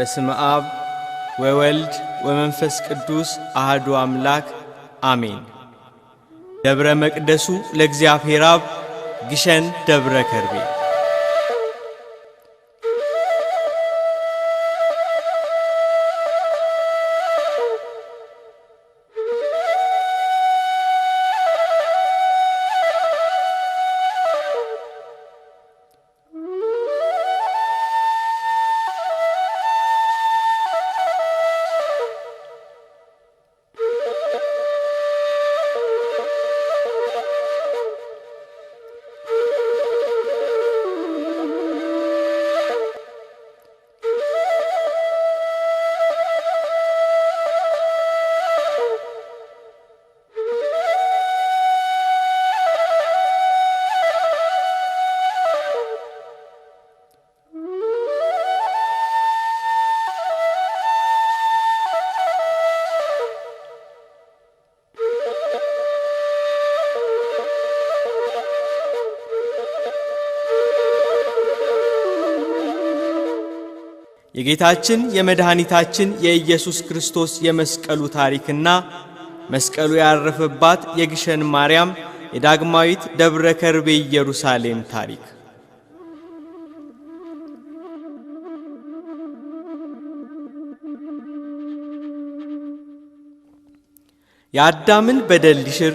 በስመ አብ ወወልድ ወመንፈስ ቅዱስ አሐዱ አምላክ አሜን። ደብረ መቅደሱ ለእግዚአብሔር አብ ግሸን ደብረ ከርቤ። የጌታችን የመድኃኒታችን የኢየሱስ ክርስቶስ የመስቀሉ ታሪክና መስቀሉ ያረፈባት የግሸን ማርያም የዳግማዊት ደብረ ከርቤ ኢየሩሳሌም ታሪክ። የአዳምን በደል ሊሽር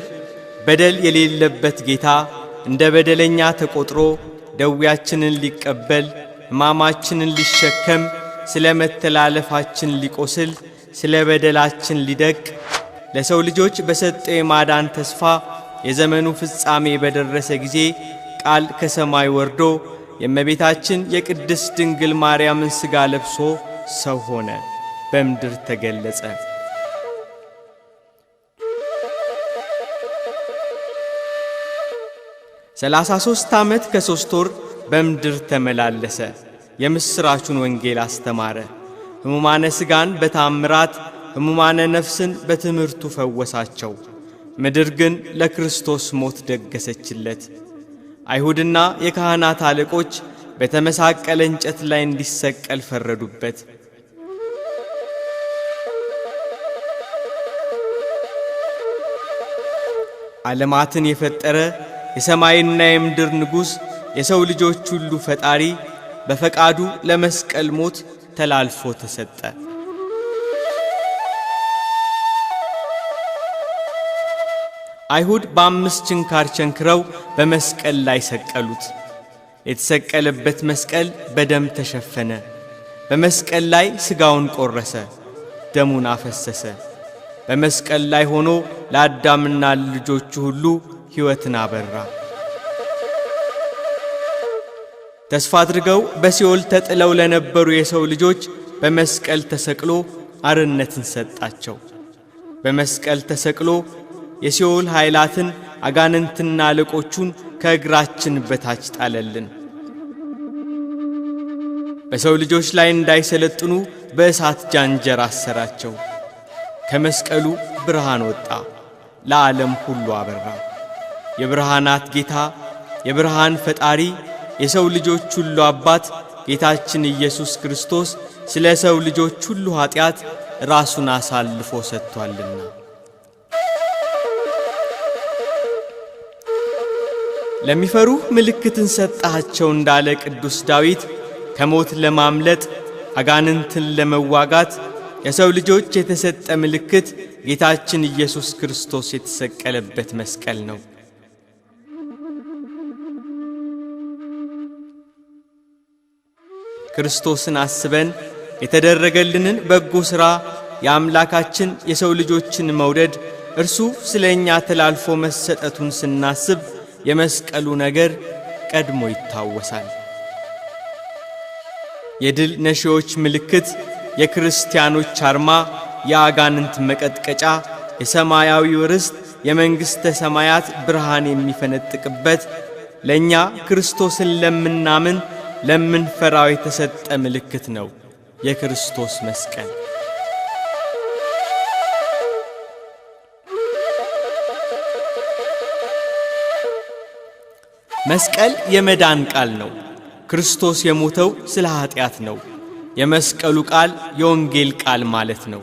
በደል የሌለበት ጌታ እንደ በደለኛ ተቆጥሮ ደዌያችንን ሊቀበል ሕማማችንን ሊሸከም ስለ መተላለፋችን ሊቆስል ስለ በደላችን ሊደቅ ለሰው ልጆች በሰጠው የማዳን ተስፋ የዘመኑ ፍጻሜ በደረሰ ጊዜ ቃል ከሰማይ ወርዶ የእመቤታችን የቅድስት ድንግል ማርያምን ሥጋ ለብሶ ሰው ሆነ፣ በምድር ተገለጸ። ሠላሳ ዓመት ከ3 ወር በምድር ተመላለሰ። የምስራቹን ወንጌል አስተማረ። ሕሙማነ ሥጋን በታምራት ሕሙማነ ነፍስን በትምህርቱ ፈወሳቸው። ምድር ግን ለክርስቶስ ሞት ደገሰችለት። አይሁድና የካህናት አለቆች በተመሳቀለ እንጨት ላይ እንዲሰቀል ፈረዱበት። ዓለማትን የፈጠረ የሰማይና የምድር ንጉሥ የሰው ልጆች ሁሉ ፈጣሪ በፈቃዱ ለመስቀል ሞት ተላልፎ ተሰጠ። አይሁድ በ5 ችንካር ቸንክረው በመስቀል ላይ ሰቀሉት። የተሰቀለበት መስቀል በደም ተሸፈነ። በመስቀል ላይ ሥጋውን ቆረሰ፣ ደሙን አፈሰሰ። በመስቀል ላይ ሆኖ ለአዳምና ልጆቹ ሁሉ ሕይወትን አበራ። ተስፋ አድርገው በሲኦል ተጥለው ለነበሩ የሰው ልጆች በመስቀል ተሰቅሎ አርነትን ሰጣቸው። በመስቀል ተሰቅሎ የሲኦል ኃይላትን አጋንንትና አለቆቹን ከእግራችን በታች ጣለልን። በሰው ልጆች ላይ እንዳይሰለጥኑ በእሳት ጃንጀር አሰራቸው። ከመስቀሉ ብርሃን ወጣ፣ ለዓለም ሁሉ አበራ። የብርሃናት ጌታ የብርሃን ፈጣሪ የሰው ልጆች ሁሉ አባት ጌታችን ኢየሱስ ክርስቶስ ስለ ሰው ልጆች ሁሉ ኃጢአት ራሱን አሳልፎ ሰጥቷልና። ለሚፈሩህ ምልክትን ሰጣቸው እንዳለ ቅዱስ ዳዊት ከሞት ለማምለጥ አጋንንትን ለመዋጋት የሰው ልጆች የተሰጠ ምልክት ጌታችን ኢየሱስ ክርስቶስ የተሰቀለበት መስቀል ነው። ክርስቶስን አስበን የተደረገልንን በጎ ሥራ የአምላካችን የሰው ልጆችን መውደድ እርሱ ስለኛ ተላልፎ መሰጠቱን ስናስብ የመስቀሉ ነገር ቀድሞ ይታወሳል። የድል ነሺዎች ምልክት፣ የክርስቲያኖች አርማ፣ የአጋንንት መቀጥቀጫ፣ የሰማያዊው ርስት የመንግሥተ ሰማያት ብርሃን የሚፈነጥቅበት ለእኛ ክርስቶስን ለምናምን ለምንፈራው የተሰጠ ምልክት ነው የክርስቶስ መስቀል። መስቀል የመዳን ቃል ነው። ክርስቶስ የሞተው ስለ ኃጢአት ነው። የመስቀሉ ቃል የወንጌል ቃል ማለት ነው።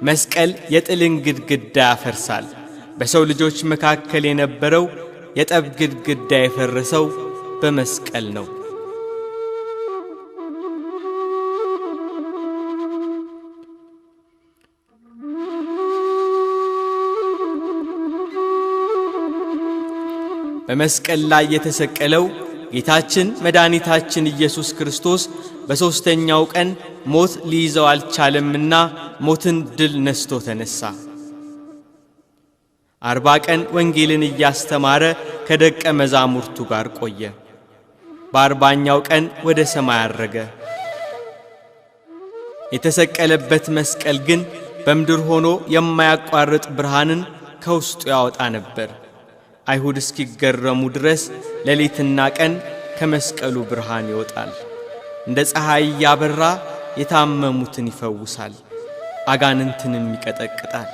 መስቀል የጥልን ግድግዳ ያፈርሳል። በሰው ልጆች መካከል የነበረው የጠብ ግድግዳ የፈረሰው በመስቀል ነው። በመስቀል ላይ የተሰቀለው ጌታችን መድኃኒታችን ኢየሱስ ክርስቶስ በሦስተኛው ቀን ሞት ሊይዘው አልቻለምና ሞትን ድል ነስቶ ተነሳ። 40 ቀን ወንጌልን እያስተማረ ከደቀ መዛሙርቱ ጋር ቆየ። በ40ኛው ቀን ወደ ሰማይ አረገ። የተሰቀለበት መስቀል ግን በምድር ሆኖ የማያቋርጥ ብርሃንን ከውስጡ ያወጣ ነበር። አይሁድ እስኪገረሙ ድረስ ሌሊትና ቀን ከመስቀሉ ብርሃን ይወጣል። እንደ ፀሐይ ያበራ የታመሙትን ይፈውሳል፣ አጋንንትንም ይቀጠቅጣል።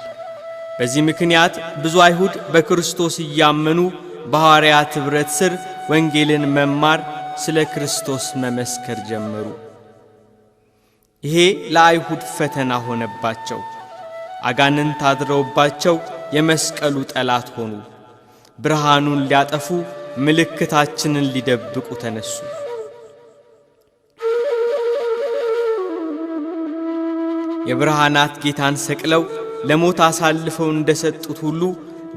በዚህ ምክንያት ብዙ አይሁድ በክርስቶስ እያመኑ በሐዋርያት ኅብረት ስር ወንጌልን መማር፣ ስለ ክርስቶስ መመስከር ጀመሩ። ይሄ ለአይሁድ ፈተና ሆነባቸው። አጋንንት አድረውባቸው የመስቀሉ ጠላት ሆኑ። ብርሃኑን ሊያጠፉ ምልክታችንን ሊደብቁ ተነሱ። የብርሃናት ጌታን ሰቅለው ለሞት አሳልፈው እንደሰጡት ሁሉ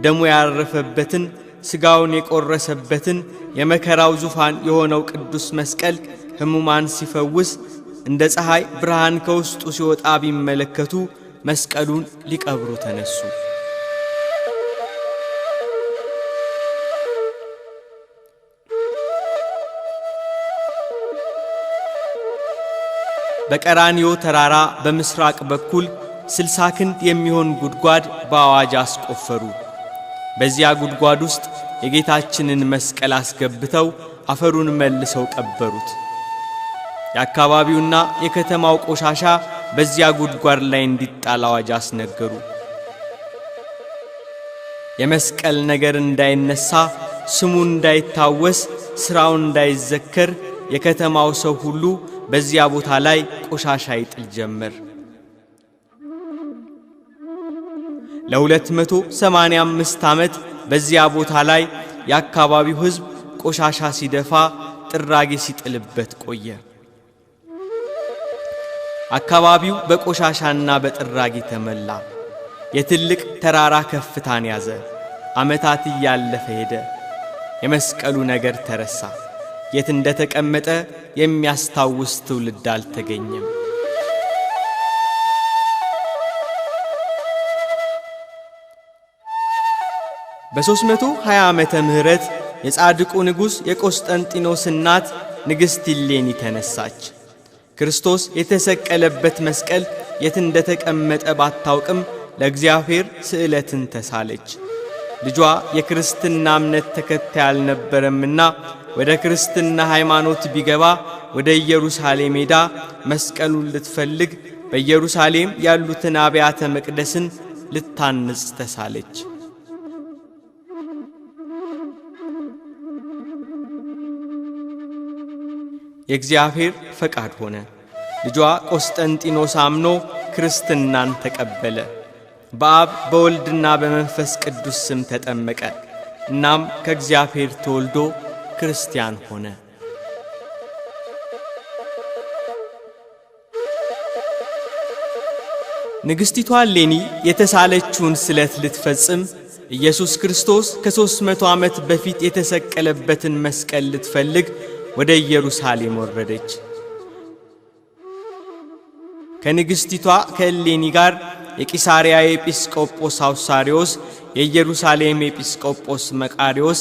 ደሙ ያረፈበትን ሥጋውን የቆረሰበትን የመከራው ዙፋን የሆነው ቅዱስ መስቀል ሕሙማን ሲፈውስ እንደ ፀሐይ ብርሃን ከውስጡ ሲወጣ ቢመለከቱ መስቀሉን ሊቀብሩ ተነሱ። በቀራንዮ ተራራ በምስራቅ በኩል 60 ክንድ የሚሆን ጉድጓድ በአዋጅ አስቆፈሩ። በዚያ ጉድጓድ ውስጥ የጌታችንን መስቀል አስገብተው አፈሩን መልሰው ቀበሩት። የአካባቢውና የከተማው ቆሻሻ በዚያ ጉድጓድ ላይ እንዲጣል አዋጅ አስነገሩ። የመስቀል ነገር እንዳይነሳ፣ ስሙ እንዳይታወስ፣ ሥራው እንዳይዘከር የከተማው ሰው ሁሉ በዚያ ቦታ ላይ ቆሻሻ ይጥል ጀመር። ለ285 ዓመት በዚያ ቦታ ላይ የአካባቢው ሕዝብ ቆሻሻ ሲደፋ ጥራጌ ሲጥልበት ቆየ። አካባቢው በቆሻሻና በጥራጌ ተመላ። የትልቅ ተራራ ከፍታን ያዘ። ዓመታት እያለፈ ሄደ። የመስቀሉ ነገር ተረሳ። የት እንደተቀመጠ የሚያስታውስ ትውልድ አልተገኘም። በ320 ዓመተ ምህረት የጻድቁ ንጉሥ የቆስጠንጢኖስ እናት ንግሥት ኢሌኒ ተነሳች። ክርስቶስ የተሰቀለበት መስቀል የት እንደተቀመጠ ባታውቅም ለእግዚአብሔር ስዕለትን ተሳለች። ልጇ የክርስትና እምነት ተከታይ አልነበረምና ወደ ክርስትና ሃይማኖት ቢገባ ወደ ኢየሩሳሌም ሄዳ መስቀሉን ልትፈልግ በኢየሩሳሌም ያሉትን አብያተ መቅደስን ልታንጽ ተሳለች። የእግዚአብሔር ፈቃድ ሆነ። ልጇ ቆስጠንጢኖስ አምኖ ክርስትናን ተቀበለ። በአብ በወልድና በመንፈስ ቅዱስ ስም ተጠመቀ። እናም ከእግዚአብሔር ተወልዶ ክርስቲያን ሆነ። ንግሥቲቷ ኢሌኒ የተሳለችውን ስለት ልትፈጽም ኢየሱስ ክርስቶስ ከ300 ዓመት በፊት የተሰቀለበትን መስቀል ልትፈልግ ወደ ኢየሩሳሌም ወረደች። ከንግሥቲቷ ከኢሌኒ ጋር የቂሳርያ ኤጲስቆጶስ አውሳሪዮስ፣ የኢየሩሳሌም ኤጲስቆጶስ መቃርዮስ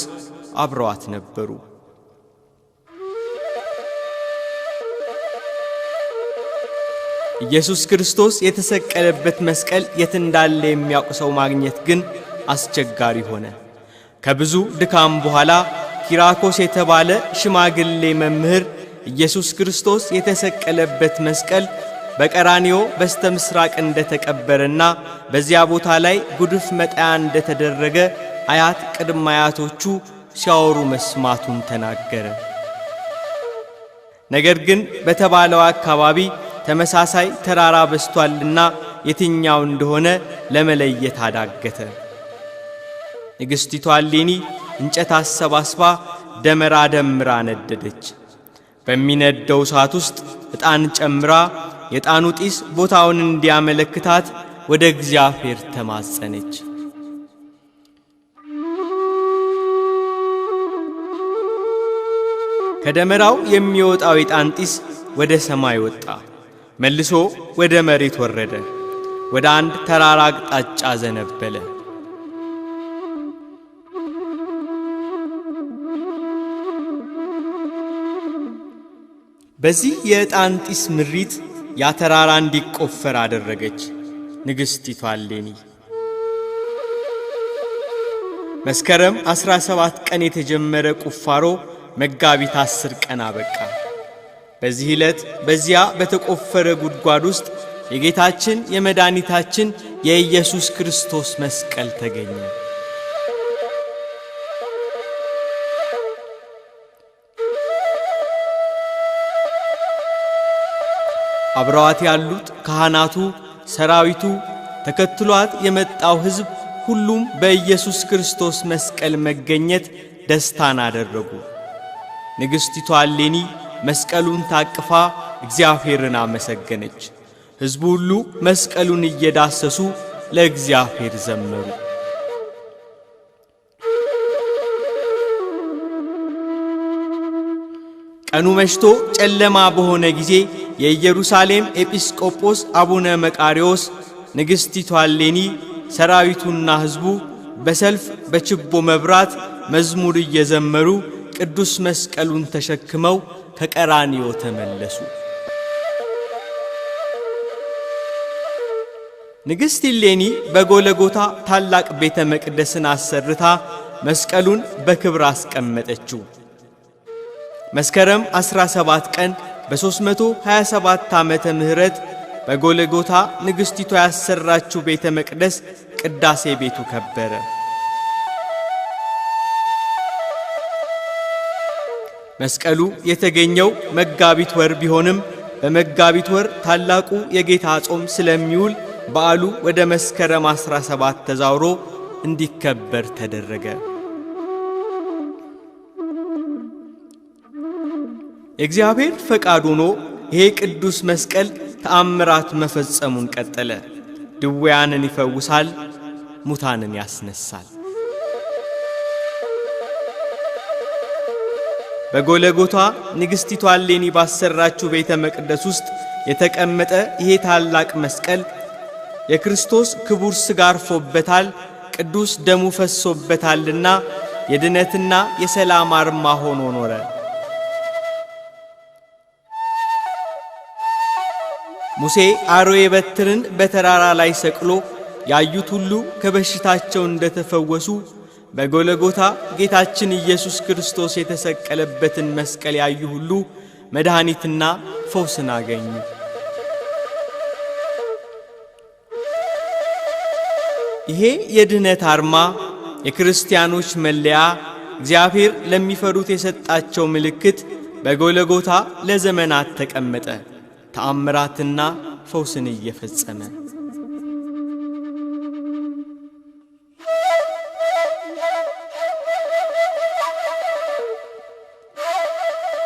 አብረዋት ነበሩ። ኢየሱስ ክርስቶስ የተሰቀለበት መስቀል የት እንዳለ የሚያውቅ ሰው ማግኘት ግን አስቸጋሪ ሆነ። ከብዙ ድካም በኋላ ኪራኮስ የተባለ ሽማግሌ መምህር ኢየሱስ ክርስቶስ የተሰቀለበት መስቀል በቀራንዮ በስተምስራቅ እንደተቀበረና በዚያ ቦታ ላይ ጉድፍ መጣያ እንደተደረገ አያት ቅድመ አያቶቹ ሲያወሩ መስማቱን ተናገረ። ነገር ግን በተባለው አካባቢ ተመሳሳይ ተራራ በስቷልና የትኛው እንደሆነ ለመለየት አዳገተ። ንግሥቲቱ እሌኒ እንጨት አሰባስባ ደመራ ደምራ ነደደች። በሚነደው እሳት ውስጥ ዕጣን ጨምራ የዕጣኑ ጢስ ቦታውን እንዲያመለክታት ወደ እግዚአብሔር ተማጸነች። ከደመራው የሚወጣው የዕጣን ጢስ ወደ ሰማይ ወጣ፣ መልሶ ወደ መሬት ወረደ፣ ወደ አንድ ተራራ አቅጣጫ ዘነበለ። በዚህ የዕጣን ጢስ ምሪት ያ ተራራ እንዲቆፈር አደረገች ንግሥቲቱ እሌኒ። መስከረም 17 ቀን የተጀመረ ቁፋሮ መጋቢት 10 ቀን አበቃ። በዚህ ዕለት በዚያ በተቆፈረ ጉድጓድ ውስጥ የጌታችን የመድኃኒታችን የኢየሱስ ክርስቶስ መስቀል ተገኘ። አብረዋት ያሉት ካህናቱ፣ ሰራዊቱ፣ ተከትሏት የመጣው ሕዝብ ሁሉም በኢየሱስ ክርስቶስ መስቀል መገኘት ደስታን አደረጉ። ንግሥቲቱ እሌኒ መስቀሉን ታቅፋ እግዚአብሔርን አመሰገነች። ሕዝቡ ሁሉ መስቀሉን እየዳሰሱ ለእግዚአብሔር ዘመሩ። ቀኑ መሽቶ ጨለማ በሆነ ጊዜ የኢየሩሳሌም ኤጲስቆጶስ አቡነ መቃርዮስ ንግሥቲቱ እሌኒ ሰራዊቱና ሕዝቡ በሰልፍ በችቦ መብራት መዝሙር እየዘመሩ ቅዱስ መስቀሉን ተሸክመው ከቀራንዮ ተመለሱ። ንግሥት እሌኒ በጎለጎታ ታላቅ ቤተ መቅደስን አሰርታ መስቀሉን በክብር አስቀመጠችው። መስከረም 17 ቀን በ327 ዓመተ ምህረት በጎለጎታ ንግሥቲቱ ያሰራችው ቤተ መቅደስ ቅዳሴ ቤቱ ከበረ። መስቀሉ የተገኘው መጋቢት ወር ቢሆንም በመጋቢት ወር ታላቁ የጌታ ጾም ስለሚውል በዓሉ ወደ መስከረም 17 ተዛውሮ እንዲከበር ተደረገ። እግዚአብሔር ፈቃድ ሆኖ ይሄ ቅዱስ መስቀል ተአምራት መፈጸሙን ቀጠለ። ድውያንን ይፈውሳል፣ ሙታንን ያስነሳል። በጎለጎታ ንግሥቲቱ እሌኒ ባሰራችው ቤተ መቅደስ ውስጥ የተቀመጠ ይሄ ታላቅ መስቀል የክርስቶስ ክቡር ሥጋ አርፎበታል፣ ቅዱስ ደሙ ፈሶበታልና የድነትና የሰላም አርማ ሆኖ ኖረ። ሙሴ አርዌ በትርን በተራራ ላይ ሰቅሎ ያዩት ሁሉ ከበሽታቸው እንደተፈወሱ በጎለጎታ ጌታችን ኢየሱስ ክርስቶስ የተሰቀለበትን መስቀል ያዩ ሁሉ መድኃኒትና ፈውስን አገኙ። ይሄ የድህነት አርማ፣ የክርስቲያኖች መለያ፣ እግዚአብሔር ለሚፈሩት የሰጣቸው ምልክት በጎለጎታ ለዘመናት ተቀመጠ፣ ተአምራትና ፈውስን እየፈጸመ።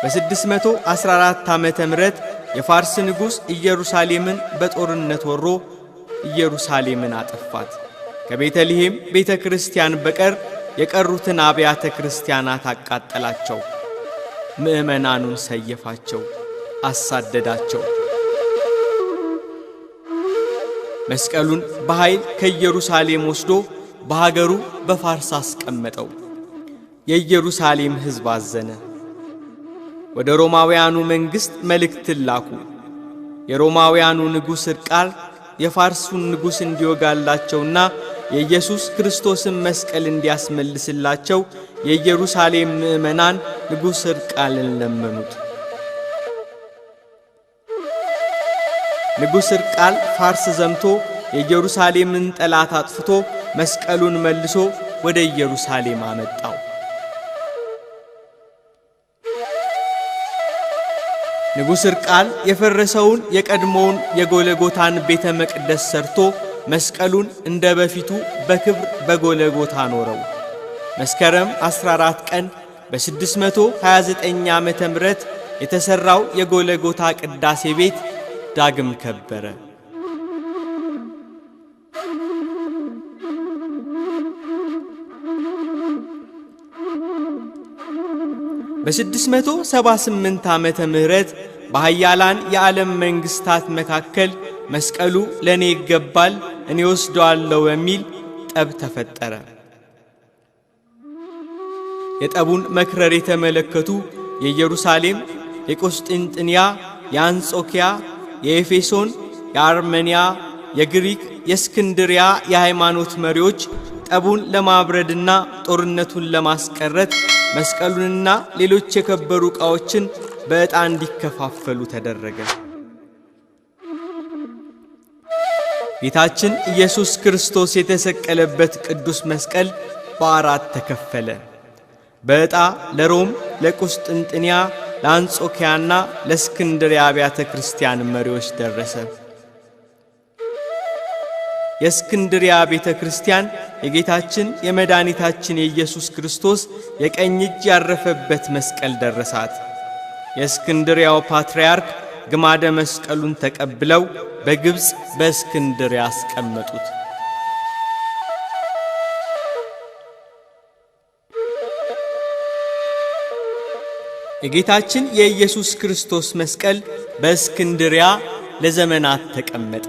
በ614 ዓመተ ምህረት የፋርስ ንጉሥ ኢየሩሳሌምን በጦርነት ወሮ ኢየሩሳሌምን አጠፋት። ከቤተልሔም ቤተ ክርስቲያን በቀር የቀሩትን አብያተ ክርስቲያናት አቃጠላቸው። ምእመናኑን ሰየፋቸው፣ አሳደዳቸው። መስቀሉን በኃይል ከኢየሩሳሌም ወስዶ በሀገሩ በፋርስ አስቀመጠው። የኢየሩሳሌም ሕዝብ አዘነ። ወደ ሮማውያኑ መንግሥት መልእክትን ላኩ። የሮማውያኑ ንጉሥ ሕርቃል የፋርሱን ንጉሥ እንዲወጋላቸውና የኢየሱስ ክርስቶስን መስቀል እንዲያስመልስላቸው የኢየሩሳሌም ምእመናን ንጉሥ ሕርቃልን ለመኑት። ንጉሥ ሕርቃል ፋርስ ዘምቶ የኢየሩሳሌምን ጠላት አጥፍቶ መስቀሉን መልሶ ወደ ኢየሩሳሌም አመጣው። ንጉሥ ሕርቃል የፈረሰውን የቀድሞውን የጎለጎታን ቤተ መቅደስ ሰርቶ መስቀሉን እንደ በፊቱ በክብር በጎለጎታ ኖረው። መስከረም 14 ቀን በ629 ዓመተ ምህረት የተሰራው የጎለጎታ ቅዳሴ ቤት ዳግም ከበረ። በ678 ዓመተ ምህረት በኃያላን የዓለም መንግስታት መካከል መስቀሉ ለኔ ይገባል እኔ ወስደዋለሁ የሚል ጠብ ተፈጠረ። የጠቡን መክረር የተመለከቱ የኢየሩሳሌም፣ የቆስጥንጥንያ፣ የአንጾኪያ፣ የኤፌሶን፣ የአርሜንያ፣ የግሪክ፣ የእስክንድሪያ የሃይማኖት መሪዎች ጠቡን ለማብረድና ጦርነቱን ለማስቀረት መስቀሉንና ሌሎች የከበሩ ዕቃዎችን በዕጣ እንዲከፋፈሉ ተደረገ። ጌታችን ኢየሱስ ክርስቶስ የተሰቀለበት ቅዱስ መስቀል በአራት ተከፈለ። በዕጣ ለሮም፣ ለቁስጥንጥንያ፣ ለአንጾኪያና ለእስክንድርያ አብያተ ክርስቲያን መሪዎች ደረሰ። የእስክንድርያ ቤተ ክርስቲያን የጌታችን የመድኃኒታችን የኢየሱስ ክርስቶስ የቀኝ እጅ ያረፈበት መስቀል ደረሳት። የእስክንድርያው ፓትርያርክ ግማደ መስቀሉን ተቀብለው በግብፅ በእስክንድርያ አስቀመጡት። የጌታችን የኢየሱስ ክርስቶስ መስቀል በእስክንድርያ ለዘመናት ተቀመጠ።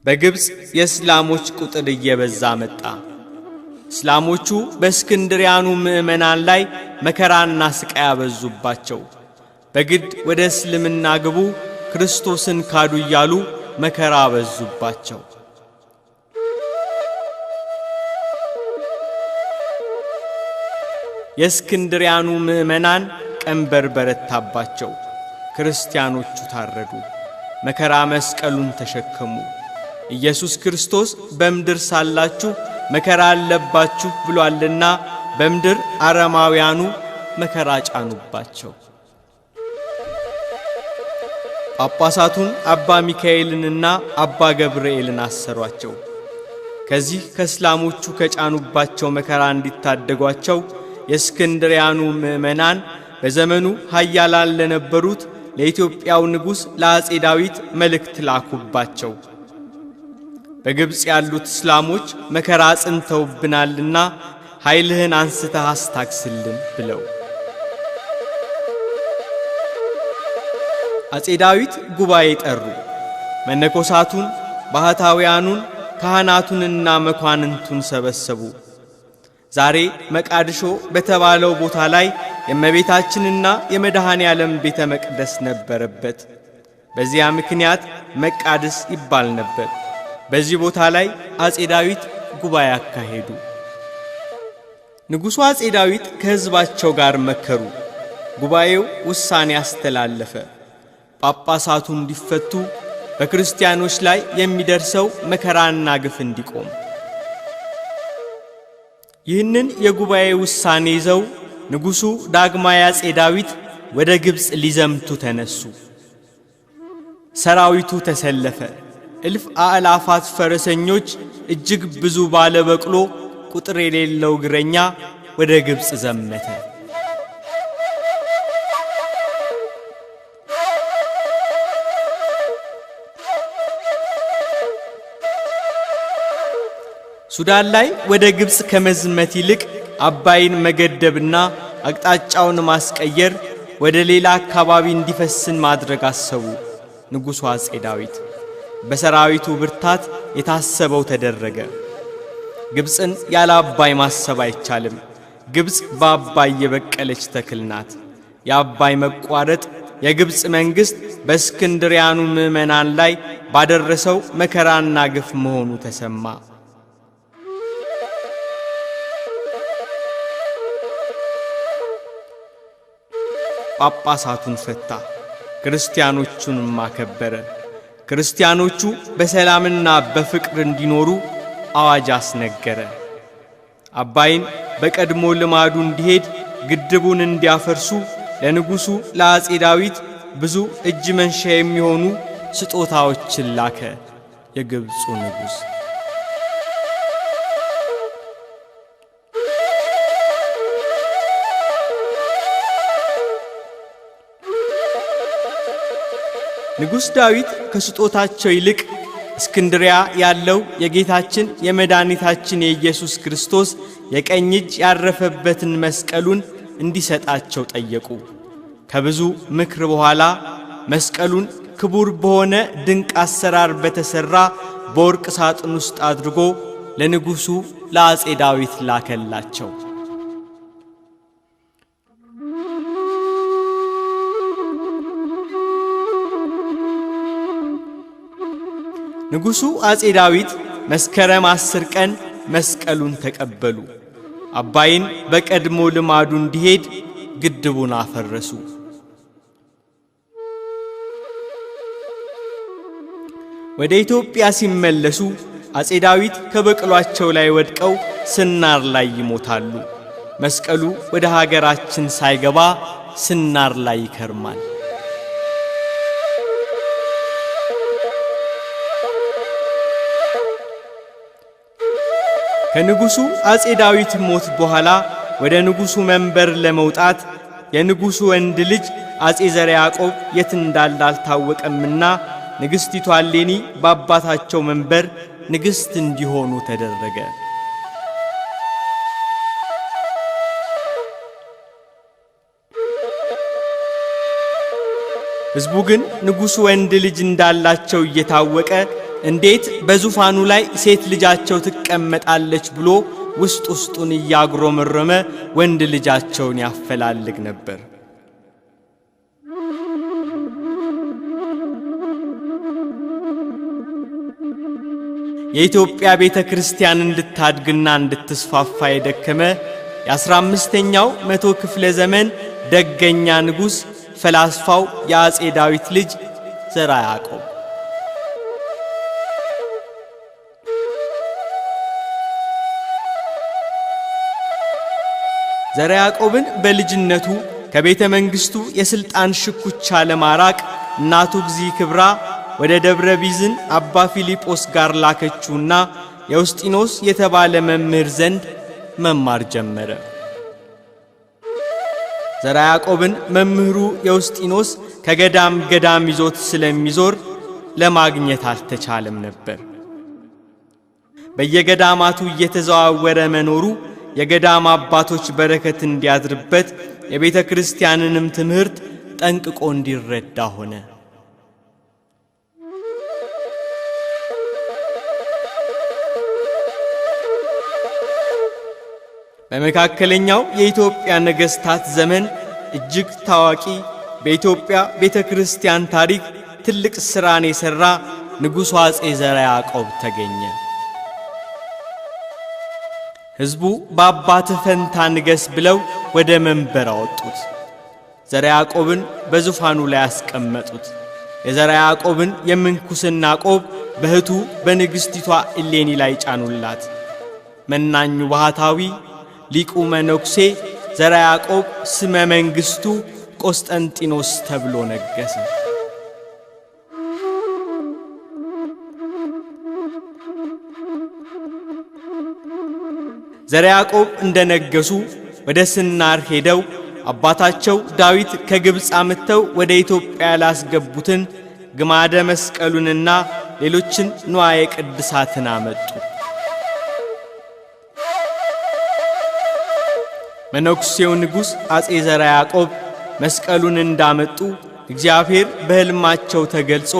በግብፅ የእስላሞች ቁጥር እየበዛ መጣ። እስላሞቹ በእስክንድርያኑ ምዕመናን ላይ መከራና ስቃይ አበዙባቸው። በግድ ወደ እስልምና ግቡ፣ ክርስቶስን ካዱ እያሉ መከራ አበዙባቸው። የእስክንድርያኑ ምዕመናን ቀንበር በረታባቸው። ክርስቲያኖቹ ታረዱ፣ መከራ መስቀሉን ተሸከሙ። ኢየሱስ ክርስቶስ በምድር ሳላችሁ መከራ አለባችሁ ብሏልና በምድር አረማውያኑ መከራ ጫኑባቸው። ጳጳሳቱን አባ ሚካኤልንና አባ ገብርኤልን አሰሯቸው። ከዚህ ከእስላሞቹ ከጫኑባቸው መከራ እንዲታደጓቸው የእስክንድርያኑ ምዕመናን በዘመኑ ኃያላን ለነበሩት ለኢትዮጵያው ንጉሥ ለአፄ ዳዊት መልእክት ላኩባቸው። በግብፅ ያሉት እስላሞች መከራ አጽንተውብናልና ኃይልህን አንስተህ አስታክስልን ብለው። አፄ ዳዊት ጉባኤ ጠሩ። መነኮሳቱን፣ ባህታውያኑን፣ ካህናቱንና መኳንንቱን ሰበሰቡ። ዛሬ መቃድሾ በተባለው ቦታ ላይ የእመቤታችንና የመድኃኔ ዓለም ቤተ መቅደስ ነበረበት። በዚያ ምክንያት መቃድስ ይባል ነበር። በዚህ ቦታ ላይ አፄ ዳዊት ጉባኤ አካሄዱ። ንጉሡ አፄ ዳዊት ከሕዝባቸው ጋር መከሩ። ጉባኤው ውሳኔ አስተላለፈ። ጳጳሳቱ እንዲፈቱ፣ በክርስቲያኖች ላይ የሚደርሰው መከራና ግፍ እንዲቆም። ይህንን የጉባኤ ውሳኔ ይዘው ንጉሡ ዳግማዊ አፄ ዳዊት ወደ ግብፅ ሊዘምቱ ተነሱ። ሰራዊቱ ተሰለፈ። እልፍ አእላፋት ፈረሰኞች፣ እጅግ ብዙ ባለ በቅሎ፣ ቁጥር የሌለው እግረኛ ወደ ግብፅ ዘመተ። ሱዳን ላይ ወደ ግብፅ ከመዝመት ይልቅ አባይን መገደብና አቅጣጫውን ማስቀየር፣ ወደ ሌላ አካባቢ እንዲፈስን ማድረግ አሰቡ። ንጉሡ አፄ ዳዊት በሰራዊቱ ብርታት የታሰበው ተደረገ። ግብፅን ያለ አባይ ማሰብ አይቻልም። ግብፅ በአባይ የበቀለች ተክል ናት። የአባይ መቋረጥ የግብፅ መንግሥት በእስክንድርያኑ ምዕመናን ላይ ባደረሰው መከራና ግፍ መሆኑ ተሰማ። ጳጳሳቱን ፈታ፣ ክርስቲያኖቹንም አከበረ። ክርስቲያኖቹ በሰላምና በፍቅር እንዲኖሩ አዋጅ አስነገረ። አባይን በቀድሞ ልማዱ እንዲሄድ ግድቡን እንዲያፈርሱ ለንጉሡ ለአፄ ዳዊት ብዙ እጅ መንሻ የሚሆኑ ስጦታዎችን ላከ። የግብፁ ንጉሥ ንጉሥ ዳዊት ከስጦታቸው ይልቅ እስክንድሪያ ያለው የጌታችን የመድኃኒታችን የኢየሱስ ክርስቶስ የቀኝ እጅ ያረፈበትን መስቀሉን እንዲሰጣቸው ጠየቁ። ከብዙ ምክር በኋላ መስቀሉን ክቡር በሆነ ድንቅ አሰራር በተሠራ በወርቅ ሳጥን ውስጥ አድርጎ ለንጉሡ ለአፄ ዳዊት ላከላቸው። ንጉሡ አፄ ዳዊት መስከረም 10 ቀን መስቀሉን ተቀበሉ። አባይን በቀድሞ ልማዱ እንዲሄድ ግድቡን አፈረሱ። ወደ ኢትዮጵያ ሲመለሱ አፄ ዳዊት ከበቅሏቸው ላይ ወድቀው ስናር ላይ ይሞታሉ። መስቀሉ ወደ ሀገራችን ሳይገባ ስናር ላይ ይከርማል። ከንጉሡ አፄ ዳዊት ሞት በኋላ ወደ ንጉሡ መንበር ለመውጣት የንጉሡ ወንድ ልጅ አፄ ዘርዓ ያዕቆብ የት እንዳለ አልታወቀምና ንግሥቲቱ እሌኒ በአባታቸው መንበር ንግሥት እንዲሆኑ ተደረገ። ሕዝቡ ግን ንጉሡ ወንድ ልጅ እንዳላቸው እየታወቀ እንዴት በዙፋኑ ላይ ሴት ልጃቸው ትቀመጣለች ብሎ ውስጥ ውስጡን እያጉረመረመ ወንድ ልጃቸውን ያፈላልግ ነበር። የኢትዮጵያ ቤተ ክርስቲያን እንድታድግና እንድትስፋፋ የደከመ የ15ኛው መቶ ክፍለ ዘመን ደገኛ ንጉሥ ፈላስፋው የአፄ ዳዊት ልጅ ዘርዓ ያዕቆብ ዘርዓ ያዕቆብን በልጅነቱ ከቤተ መንግሥቱ የሥልጣን ሽኩቻ ለማራቅ እናቱ እግዚእ ክብራ ወደ ደብረ ቢዝን አባ ፊልጶስ ጋር ላከችውና የውስጢኖስ የተባለ መምህር ዘንድ መማር ጀመረ። ዘርዓ ያዕቆብን መምህሩ የውስጢኖስ ከገዳም ገዳም ይዞት ስለሚዞር ለማግኘት አልተቻለም ነበር። በየገዳማቱ እየተዘዋወረ መኖሩ የገዳም አባቶች በረከት እንዲያድርበት የቤተ ክርስቲያንንም ትምህርት ጠንቅቆ እንዲረዳ ሆነ። በመካከለኛው የኢትዮጵያ ነገሥታት ዘመን እጅግ ታዋቂ በኢትዮጵያ ቤተ ክርስቲያን ታሪክ ትልቅ ሥራን የሠራ ንጉሡ አፄ ዘርዓ ያዕቆብ ተገኘ። ሕዝቡ በአባትህ ፈንታ ንገስ ብለው ወደ መንበር አወጡት። ዘርዓ ያዕቆብን በዙፋኑ ላይ አስቀመጡት። የዘርዓ ያዕቆብን የምንኩስና ቆብ በእህቱ በንግሥቲቷ እሌኒ ላይ ጫኑላት። መናኙ ባህታዊ ሊቁ መነኩሴ ዘርዓ ያዕቆብ ስመ መንግሥቱ ቆስጠንጢኖስ ተብሎ ነገሰ። ዘርዓ ያዕቆብ እንደነገሱ ወደ ስናር ሄደው አባታቸው ዳዊት ከግብፅ አምጥተው ወደ ኢትዮጵያ ላስገቡትን ግማደ መስቀሉንና ሌሎችን ንዋየ ቅድሳትን አመጡ። መነኩሴው ንጉሥ አፄ ዘርዓ ያዕቆብ መስቀሉን እንዳመጡ እግዚአብሔር በሕልማቸው ተገልጾ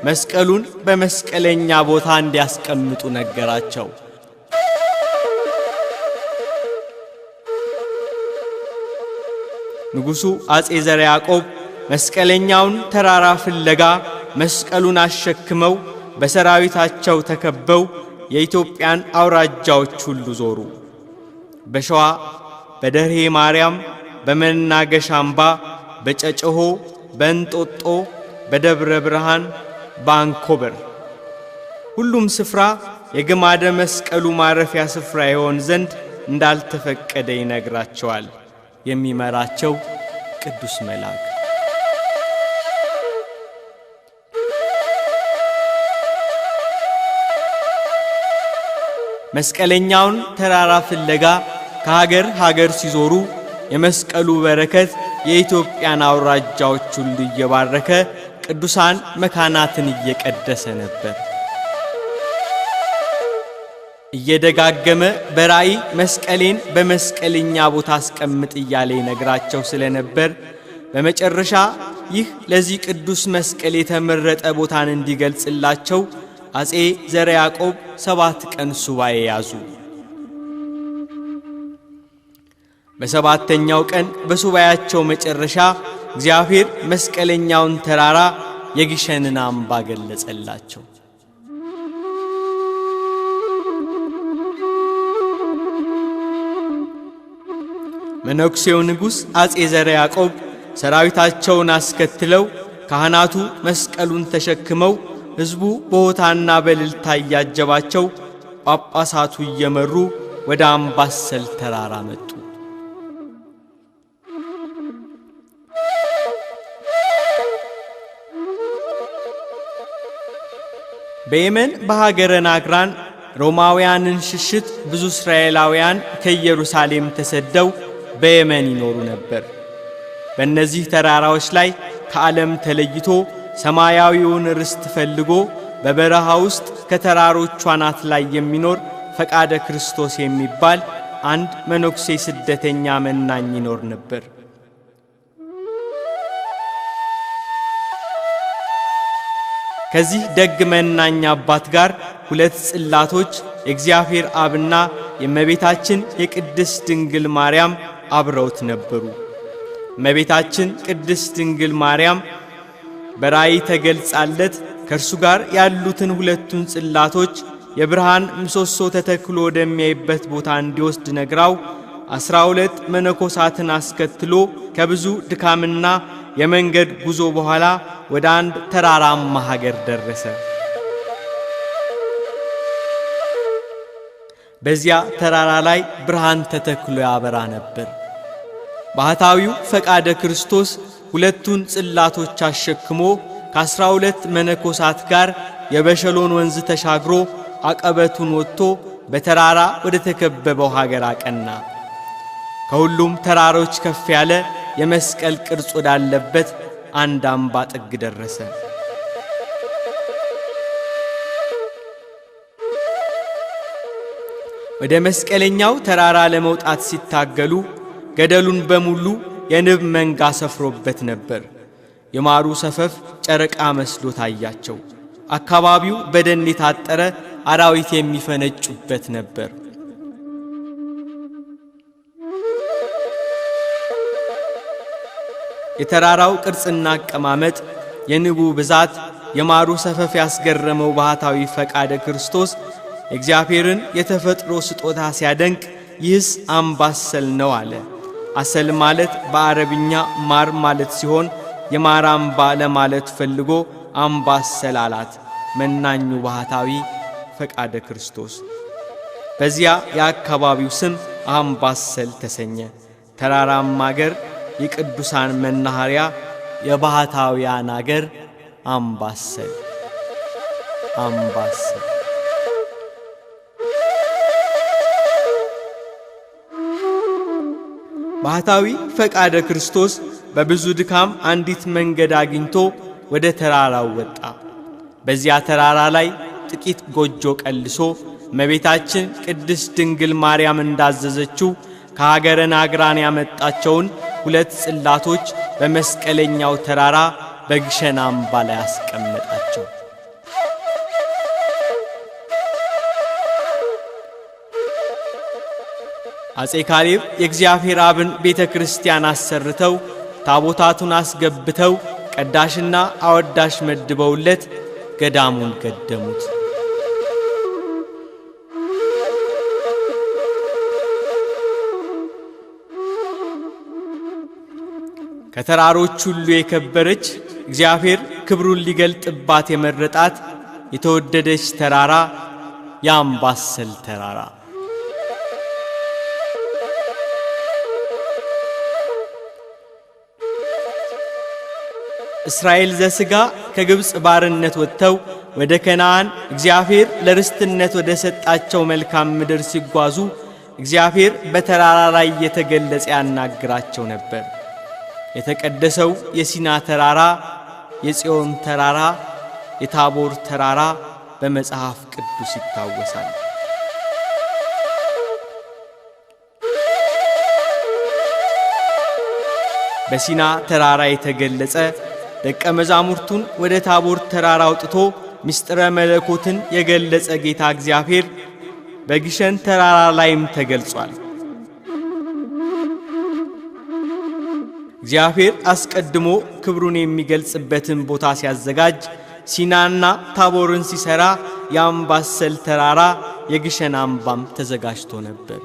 መስቀሉን በመስቀለኛ ቦታ እንዲያስቀምጡ ነገራቸው። ንጉሡ አፄ ዘርዓ ያዕቆብ መስቀለኛውን ተራራ ፍለጋ መስቀሉን አሸክመው በሰራዊታቸው ተከበው የኢትዮጵያን አውራጃዎች ሁሉ ዞሩ። በሸዋ በደርሄ ማርያም፣ በመናገሻ አምባ፣ በጨጨሆ፣ በእንጦጦ፣ በደብረ ብርሃን፣ በአንኮበር ሁሉም ስፍራ የግማደ መስቀሉ ማረፊያ ስፍራ ይሆን ዘንድ እንዳልተፈቀደ ይነግራቸዋል የሚመራቸው ቅዱስ መልአክ። መስቀለኛውን ተራራ ፍለጋ ከሀገር ሀገር ሲዞሩ የመስቀሉ በረከት የኢትዮጵያን አውራጃዎች ሁሉ እየባረከ ቅዱሳን መካናትን እየቀደሰ ነበር። እየደጋገመ በራእይ መስቀሌን በመስቀለኛ ቦታ አስቀምጥ እያለ ይነግራቸው ስለነበር በመጨረሻ ይህ ለዚህ ቅዱስ መስቀል የተመረጠ ቦታን እንዲገልጽላቸው አፄ ዘርዓ ያዕቆብ 7 ቀን ሱባኤ ያዙ። በሰባተኛው ቀን በሱባኤያቸው መጨረሻ እግዚአብሔር መስቀለኛውን ተራራ የግሸንን አምባ ገለጸላቸው። መነኩሴው ንጉሥ አፄ ዘርዓ ያዕቆብ ሰራዊታቸውን አስከትለው ካህናቱ መስቀሉን ተሸክመው ሕዝቡ በሆታና በእልልታ እያጀባቸው ጳጳሳቱ እየመሩ ወደ አምባሰል ተራራ መጡ። በየመን በሀገረ ናግራን ሮማውያንን ሽሽት ብዙ እስራኤላውያን ከኢየሩሳሌም ተሰደው በየመን ይኖሩ ነበር። በእነዚህ ተራራዎች ላይ ከዓለም ተለይቶ ሰማያዊውን ርስት ፈልጎ በበረሃ ውስጥ ከተራሮቹ አናት ላይ የሚኖር ፈቃደ ክርስቶስ የሚባል አንድ መነኩሴ ስደተኛ መናኝ ይኖር ነበር። ከዚህ ደግ መናኝ አባት ጋር 2 ጽላቶች የእግዚአብሔር አብና የእመቤታችን የቅድስት ድንግል ማርያም አብረውት ነበሩ። እመቤታችን ቅድስት ድንግል ማርያም በራእይ ተገልጻለት ከእርሱ ጋር ያሉትን 2ቱን ጽላቶች የብርሃን ምሰሶ ተተክሎ ወደሚያይበት ቦታ እንዲወስድ ነግራው 12 መነኮሳትን አስከትሎ ከብዙ ድካምና የመንገድ ጉዞ በኋላ ወደ አንድ ተራራማ ሀገር ደረሰ። በዚያ ተራራ ላይ ብርሃን ተተክሎ ያበራ ነበር። ባህታዊው ፈቃደ ክርስቶስ 2ቱን ጽላቶች አሸክሞ ከ12 መነኮሳት ጋር የበሸሎን ወንዝ ተሻግሮ አቀበቱን ወጥቶ በተራራ ወደ ተከበበው ሀገር አቀና። ከሁሉም ተራሮች ከፍ ያለ የመስቀል ቅርጽ ወዳለበት አንድ አምባ ጥግ ደረሰ። ወደ መስቀለኛው ተራራ ለመውጣት ሲታገሉ ገደሉን በሙሉ የንብ መንጋ ሰፍሮበት ነበር። የማሩ ሰፈፍ ጨረቃ መስሎ ታያቸው። አካባቢው በደን የታጠረ አራዊት የሚፈነጩበት ነበር። የተራራው ቅርጽና አቀማመጥ፣ የንቡ ብዛት፣ የማሩ ሰፈፍ ያስገረመው ባህታዊ ፈቃደ ክርስቶስ የእግዚአብሔርን የተፈጥሮ ስጦታ ሲያደንቅ ይህስ አምባሰል ነው አለ። አሰል ማለት በአረብኛ ማር ማለት ሲሆን የማር አምባ ለማለት ፈልጎ አምባሰል አላት መናኙ ባህታዊ ፈቃደ ክርስቶስ። በዚያ የአካባቢው ስም አምባሰል ተሰኘ። ተራራማ አገር፣ የቅዱሳን መናኸሪያ፣ የባህታውያን አገር አምባሰል አምባሰል። ባህታዊ ፈቃደ ክርስቶስ በብዙ ድካም አንዲት መንገድ አግኝቶ ወደ ተራራው ወጣ። በዚያ ተራራ ላይ ጥቂት ጎጆ ቀልሶ እመቤታችን ቅድስት ድንግል ማርያም እንዳዘዘችው ከሀገረ ናግራን ያመጣቸውን 2 ጽላቶች በመስቀለኛው ተራራ በግሸን አምባ ላይ አስቀመጣቸው። አፄ ካሌብ የእግዚአብሔር አብን ቤተ ክርስቲያን አሰርተው ታቦታቱን አስገብተው ቀዳሽና አወዳሽ መድበውለት ገዳሙን ገደሙት። ከተራሮች ሁሉ የከበረች እግዚአብሔር ክብሩን ሊገልጥባት የመረጣት የተወደደች ተራራ የአምባሰል ተራራ። እስራኤል ዘሥጋ ከግብፅ ባርነት ወጥተው ወደ ከነዓን እግዚአብሔር ለርስትነት ወደ ሰጣቸው መልካም ምድር ሲጓዙ እግዚአብሔር በተራራ ላይ እየተገለጸ ያናግራቸው ነበር። የተቀደሰው የሲና ተራራ፣ የጽዮን ተራራ፣ የታቦር ተራራ በመጽሐፍ ቅዱስ ይታወሳል። በሲና ተራራ የተገለጸ ደቀ መዛሙርቱን ወደ ታቦር ተራራ አውጥቶ ምስጢረ መለኮትን የገለጸ ጌታ እግዚአብሔር በግሸን ተራራ ላይም ተገልጿል። እግዚአብሔር አስቀድሞ ክብሩን የሚገልጽበትን ቦታ ሲያዘጋጅ ሲናና ታቦርን ሲሰራ የአምባሰል ተራራ የግሸን አምባም ተዘጋጅቶ ነበር።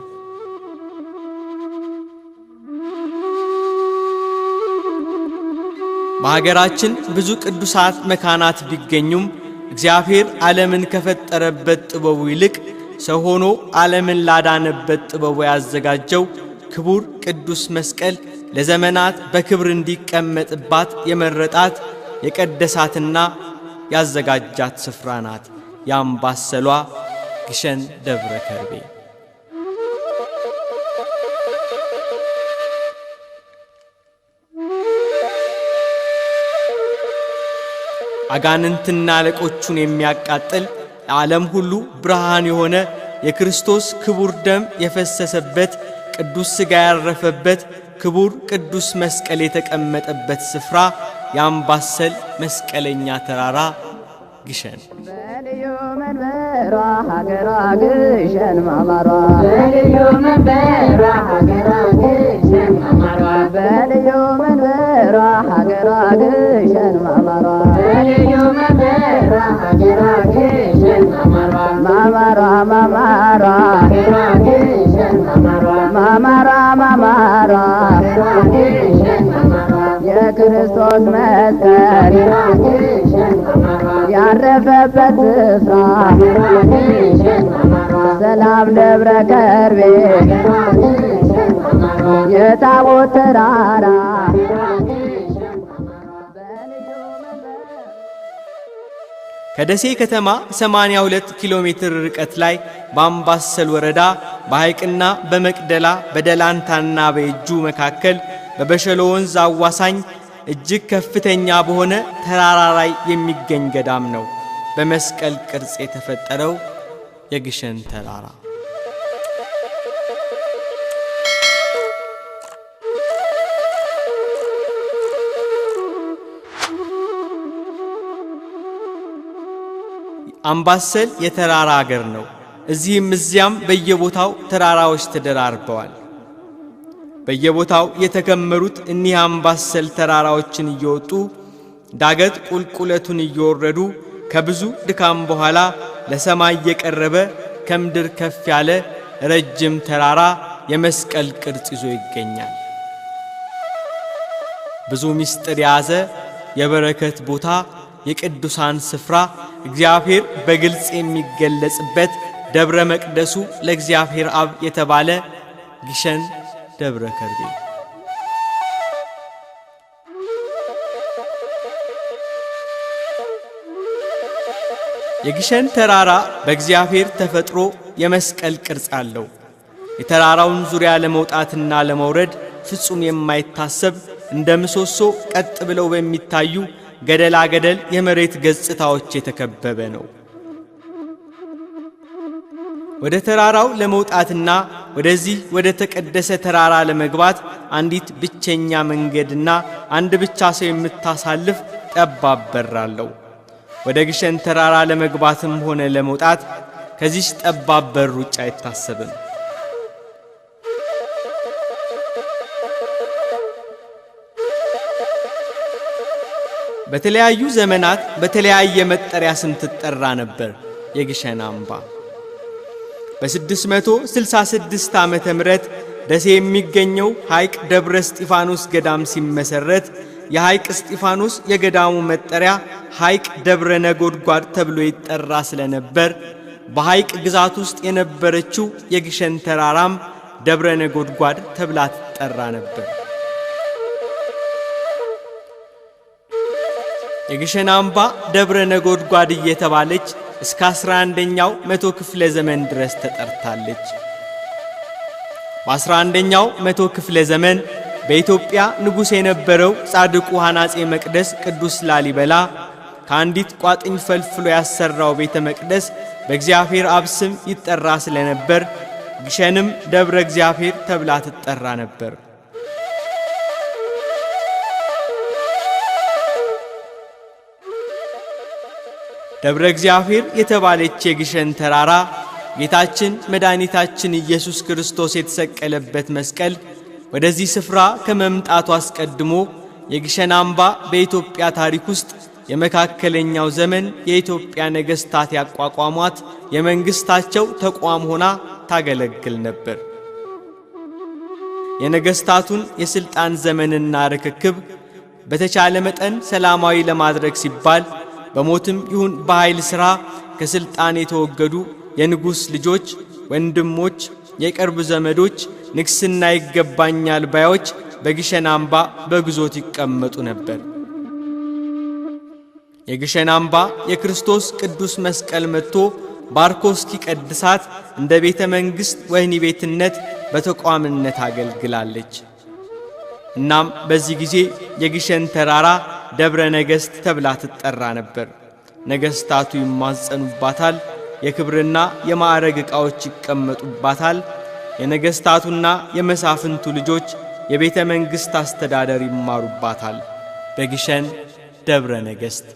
በሀገራችን ብዙ ቅዱሳት መካናት ቢገኙም እግዚአብሔር ዓለምን ከፈጠረበት ጥበቡ ይልቅ ሰው ሆኖ ዓለምን ላዳነበት ጥበቡ ያዘጋጀው ክቡር ቅዱስ መስቀል ለዘመናት በክብር እንዲቀመጥባት የመረጣት የቀደሳትና ያዘጋጃት ስፍራ ናት የአምባሰሏ ግሸን ደብረ ከርቤ። አጋንንትና አለቆቹን የሚያቃጥል ለዓለም ሁሉ ብርሃን የሆነ የክርስቶስ ክቡር ደም የፈሰሰበት ቅዱስ ሥጋ ያረፈበት ክቡር ቅዱስ መስቀል የተቀመጠበት ስፍራ የአምባሰል መስቀለኛ ተራራ ግሸን። በልዩ መንበሯ ሀገሯ ግሸን ማማሯ፣ በልዩ መንበሯ ሀገሯ ግሸን ማማሯ፣ በልዩ መንበሯ ሀገሯ ግሸን ማማሯ፣ በልዩ መንበሯ ሀገሯ ግሸን ማማሯ፣ ማማሯ ማማሯ ሀገሯ ግሸን ማማሯ፣ ማማሯ ማማሯ ሀገሯ ግሸን ማማሯ፣ የክርስቶስ መስቀል ያረፈበት ስፍራ ሰላም ደብረ ከርቤ የታቦር ተራራ። ከደሴ ከተማ 82 ኪሎ ሜትር ርቀት ላይ በአምባሰል ወረዳ በሐይቅና በመቅደላ በደላንታና በእጁ መካከል በበሸሎ ወንዝ አዋሳኝ እጅግ ከፍተኛ በሆነ ተራራ ላይ የሚገኝ ገዳም ነው በመስቀል ቅርጽ የተፈጠረው የግሸን ተራራ። አምባሰል የተራራ አገር ነው። እዚህም እዚያም በየቦታው ተራራዎች ተደራርበዋል። በየቦታው የተከመሩት እኒህ አምባሰል ተራራዎችን እየወጡ ዳገት ቁልቁለቱን እየወረዱ ከብዙ ድካም በኋላ ለሰማይ የቀረበ ከምድር ከፍ ያለ ረጅም ተራራ የመስቀል ቅርጽ ይዞ ይገኛል። ብዙ ምስጢር የያዘ የበረከት ቦታ፣ የቅዱሳን ስፍራ፣ እግዚአብሔር በግልጽ የሚገለጽበት ደብረ መቅደሱ ለእግዚአብሔር አብ የተባለ ግሸን ደብረ ከርቤ። የግሸን ተራራ በእግዚአብሔር ተፈጥሮ የመስቀል ቅርጽ አለው። የተራራውን ዙሪያ ለመውጣትና ለመውረድ ፍጹም የማይታሰብ እንደ ምሰሶ ቀጥ ብለው በሚታዩ ገደላ ገደል የመሬት ገጽታዎች የተከበበ ነው። ወደ ተራራው ለመውጣትና ወደዚህ ወደ ተቀደሰ ተራራ ለመግባት አንዲት ብቸኛ መንገድና አንድ ብቻ ሰው የምታሳልፍ ጠባብ በር አለው። ወደ ግሸን ተራራ ለመግባትም ሆነ ለመውጣት ከዚህ ጠባብ በር ውጭ አይታሰብም። በተለያዩ ዘመናት በተለያየ መጠሪያ ስም ትጠራ ነበር የግሸን አምባ። በ666 ዓመተ ምህረት ደሴ የሚገኘው ሐይቅ ደብረ እስጢፋኖስ ገዳም ሲመሰረት የሐይቅ እስጢፋኖስ የገዳሙ መጠሪያ ሐይቅ ደብረ ነጎድጓድ ተብሎ ይጠራ ስለነበር በሐይቅ ግዛት ውስጥ የነበረችው የግሸን ተራራም ደብረ ነጎድጓድ ተብላ ትጠራ ነበር። የግሸን አምባ ደብረ ነጎድጓድ እየተባለች እስከ 11ኛው መቶ ክፍለ ዘመን ድረስ ተጠርታለች። በ11ኛው መቶ ክፍለ ዘመን በኢትዮጵያ ንጉሥ የነበረው ጻድቁ ሐናፄ መቅደስ ቅዱስ ላሊበላ ከአንዲት ቋጥኝ ፈልፍሎ ያሰራው ቤተ መቅደስ በእግዚአብሔር አብ ስም ይጠራ ስለነበር ግሸንም ደብረ እግዚአብሔር ተብላ ትጠራ ነበር። ደብረ እግዚአብሔር የተባለች የግሸን ተራራ ጌታችን መድኃኒታችን ኢየሱስ ክርስቶስ የተሰቀለበት መስቀል ወደዚህ ስፍራ ከመምጣቱ አስቀድሞ የግሸን አምባ በኢትዮጵያ ታሪክ ውስጥ የመካከለኛው ዘመን የኢትዮጵያ ነገሥታት ያቋቋሟት የመንግስታቸው ተቋም ሆና ታገለግል ነበር። የነገሥታቱን የስልጣን ዘመንና ርክክብ በተቻለ መጠን ሰላማዊ ለማድረግ ሲባል በሞትም ይሁን በኃይል ሥራ ከስልጣን የተወገዱ የንጉሥ ልጆች፣ ወንድሞች፣ የቅርብ ዘመዶች፣ ንግስና ይገባኛል ባዮች በግሸን አምባ በግዞት ይቀመጡ ነበር። የግሸን አምባ የክርስቶስ ቅዱስ መስቀል መጥቶ ባርኮ እስኪቀድሳት እንደ ቤተ መንግሥት ወህኒ ቤትነት በተቋምነት አገልግላለች። እናም በዚህ ጊዜ የግሸን ተራራ ደብረ ነገሥት ተብላ ትጠራ ነበር። ነገሥታቱ ይማጸኑባታል፣ የክብርና የማዕረግ ዕቃዎች ይቀመጡባታል። የነገሥታቱና የመሳፍንቱ ልጆች የቤተ መንግሥት አስተዳደር ይማሩባታል። በግሸን ደብረ ነገሥት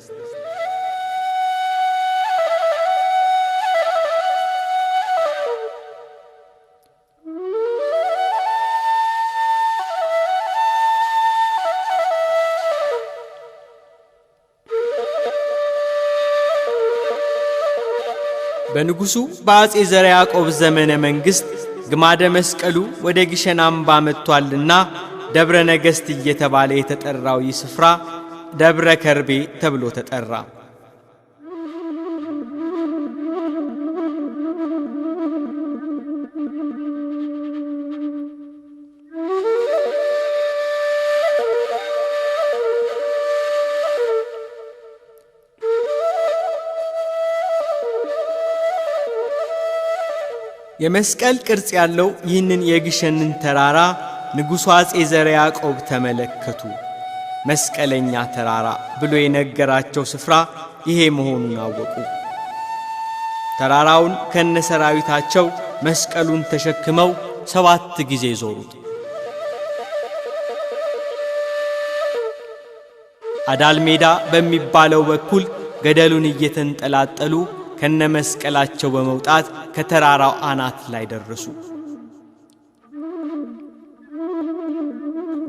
በንጉሡ በአጼ ዘርዓ ያዕቆብ ዘመነ መንግሥት ግማደ መስቀሉ ወደ ግሸን አምባ መጥቷልና ደብረ ነገሥት እየተባለ የተጠራው ይህ ስፍራ ደብረ ከርቤ ተብሎ ተጠራ። የመስቀል ቅርጽ ያለው ይህንን የግሸንን ተራራ ንጉሡ አጼ ዘርዓ ያዕቆብ ተመለከቱ። መስቀለኛ ተራራ ብሎ የነገራቸው ስፍራ ይሄ መሆኑን አወቁ። ተራራውን ከነሰራዊታቸው መስቀሉን ተሸክመው 7 ጊዜ ዞሩት። አዳል ሜዳ በሚባለው በኩል ገደሉን እየተንጠላጠሉ ከነመስቀላቸው በመውጣት ከተራራው አናት ላይ ደረሱ።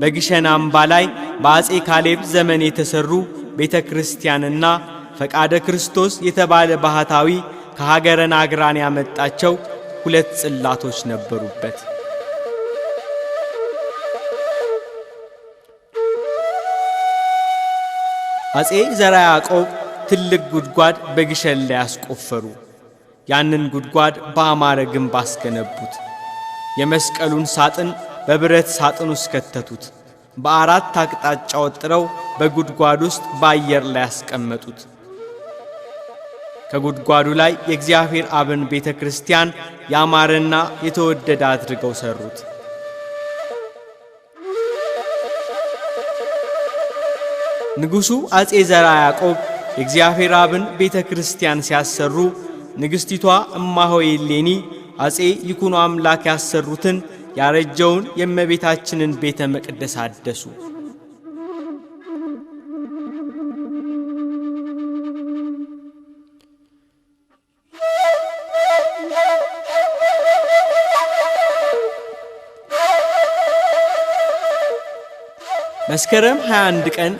በግሸን አምባ ላይ በአጼ ካሌብ ዘመን የተሰሩ ቤተ ክርስቲያንና ፈቃደ ክርስቶስ የተባለ ባህታዊ ከሀገረ ናግራን ያመጣቸው 2 ጽላቶች ነበሩበት። አጼ ዘርዓ ያዕቆብ ትልቅ ጉድጓድ በግሸን ላይ ያስቆፈሩ። ያንን ጉድጓድ በአማረ ግንብ አስገነቡት። የመስቀሉን ሳጥን በብረት ሳጥን ውስጥ ከተቱት። በ4 አቅጣጫ ወጥረው በጉድጓድ ውስጥ በአየር ላይ ያስቀመጡት። ከጉድጓዱ ላይ የእግዚአብሔር አብን ቤተ ክርስቲያን ያማረና የተወደደ አድርገው ሰሩት። ንጉሡ አጼ ዘርዓ ያዕቆብ የእግዚአብሔር አብን ቤተ ክርስቲያን ሲያሰሩ ንግሥቲቷ እማሆይ እሌኒ አጼ ይኩኖ አምላክ ያሰሩትን ያረጀውን የእመቤታችንን ቤተ መቅደስ አደሱ። መስከረም 21 ቀን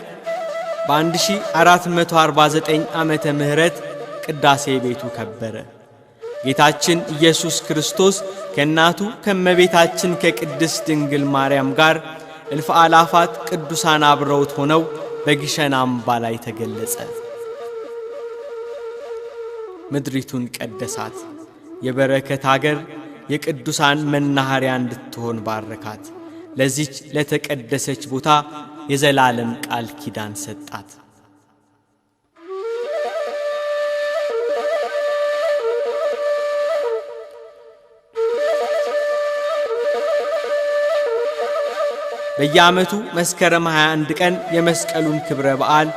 በ1449 ዓመተ ምህረት ቅዳሴ ቤቱ ከበረ። ጌታችን ኢየሱስ ክርስቶስ ከእናቱ ከእመቤታችን ከቅድስት ድንግል ማርያም ጋር እልፍ አላፋት ቅዱሳን አብረውት ሆነው በግሸን አምባ ላይ ተገለጸ። ምድሪቱን ቀደሳት። የበረከት አገር የቅዱሳን መናኸሪያ እንድትሆን ባረካት። ለዚች ለተቀደሰች ቦታ የዘላለም ቃል ኪዳን ሰጣት። በየዓመቱ መስከረም 21 ቀን የመስቀሉን ክብረ በዓል፣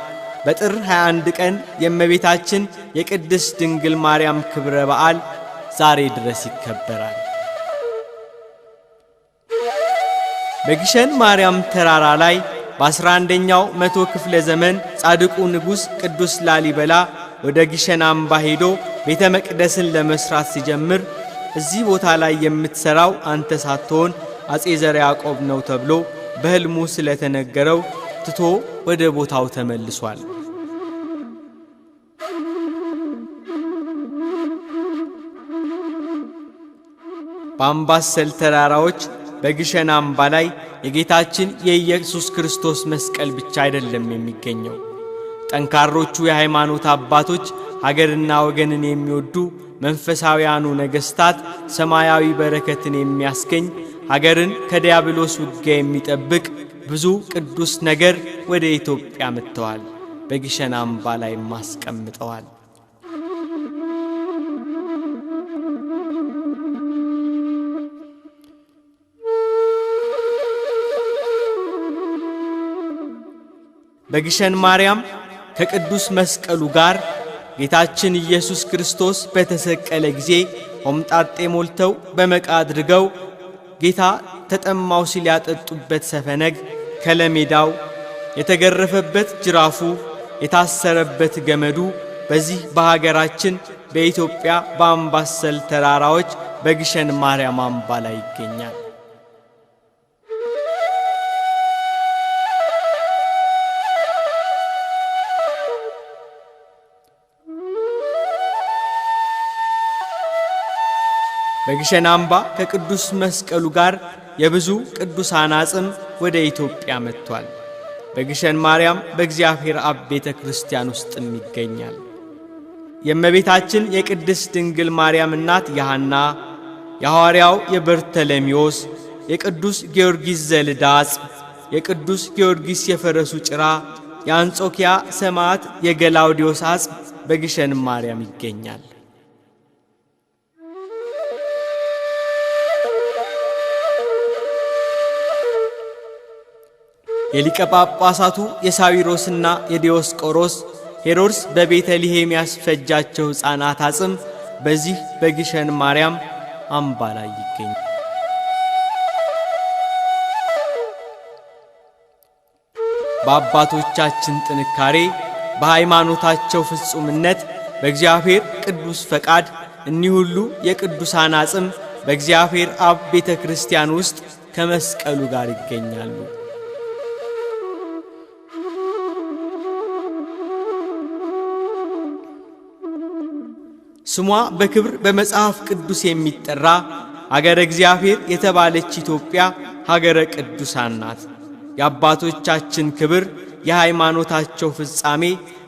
በጥር 21 ቀን የእመቤታችን የቅድስት ድንግል ማርያም ክብረ በዓል ዛሬ ድረስ ይከበራል። በግሸን ማርያም ተራራ ላይ በ11ኛው መቶ ክፍለ ዘመን ጻድቁ ንጉሥ ቅዱስ ላሊበላ ወደ ግሸን አምባ ሄዶ ቤተ መቅደስን ለመስራት ሲጀምር እዚህ ቦታ ላይ የምትሰራው አንተ ሳትሆን አጼ ዘርዓ ያዕቆብ ነው ተብሎ በሕልሙ ስለተነገረው ትቶ ወደ ቦታው ተመልሷል። በአምባሰል ተራራዎች በግሸን አምባ ላይ የጌታችን የኢየሱስ ክርስቶስ መስቀል ብቻ አይደለም የሚገኘው። ጠንካሮቹ የሃይማኖት አባቶች፣ ሀገርና ወገንን የሚወዱ መንፈሳውያኑ ነገሥታት፣ ሰማያዊ በረከትን የሚያስገኝ ሀገርን ከዲያብሎስ ውጊያ የሚጠብቅ ብዙ ቅዱስ ነገር ወደ ኢትዮጵያ መጥተዋል። በግሸን አምባ ላይ ማስቀምጠዋል። በግሸን ማርያም ከቅዱስ መስቀሉ ጋር ጌታችን ኢየሱስ ክርስቶስ በተሰቀለ ጊዜ ሆምጣጤ ሞልተው በመቃ አድርገው ጌታ ተጠማው ሲል ያጠጡበት ሰፈነግ፣ ከለሜዳው የተገረፈበት ጅራፉ፣ የታሰረበት ገመዱ በዚህ በሀገራችን በኢትዮጵያ በአምባሰል ተራራዎች በግሸን ማርያም አምባ ላይ ይገኛል። በግሸን አምባ ከቅዱስ መስቀሉ ጋር የብዙ ቅዱሳን አጽም ወደ ኢትዮጵያ መጥቷል። በግሸን ማርያም በእግዚአብሔር አብ ቤተ ክርስቲያን ውስጥም ይገኛል። የእመቤታችን የቅድስት ድንግል ማርያም እናት የሐና፣ የሐዋርያው የበርተለሚዎስ፣ የቅዱስ ጊዮርጊስ ዘልዳ አጽም፣ የቅዱስ ጊዮርጊስ የፈረሱ ጭራ፣ የአንጾኪያ ሰማዕት የገላውዲዮስ አጽም በግሸን ማርያም ይገኛል። የሊቀ ጳጳሳቱ የሳዊሮስና የዲዮስቆሮስ ሄሮድስ በቤተልሔም ያስፈጃቸው ሕፃናት አጽም በዚህ በግሸን ማርያም አምባ ላይ ይገኛል። በአባቶቻችን ጥንካሬ፣ በሃይማኖታቸው ፍጹምነት፣ በእግዚአብሔር ቅዱስ ፈቃድ እኒህ ሁሉ የቅዱሳን አጽም በእግዚአብሔር አብ ቤተ ክርስቲያን ውስጥ ከመስቀሉ ጋር ይገኛሉ። ስሟ በክብር በመጽሐፍ ቅዱስ የሚጠራ ሀገረ እግዚአብሔር የተባለች ኢትዮጵያ ሀገረ ቅዱሳን ናት። የአባቶቻችን ክብር፣ የሃይማኖታቸው ፍጻሜ፣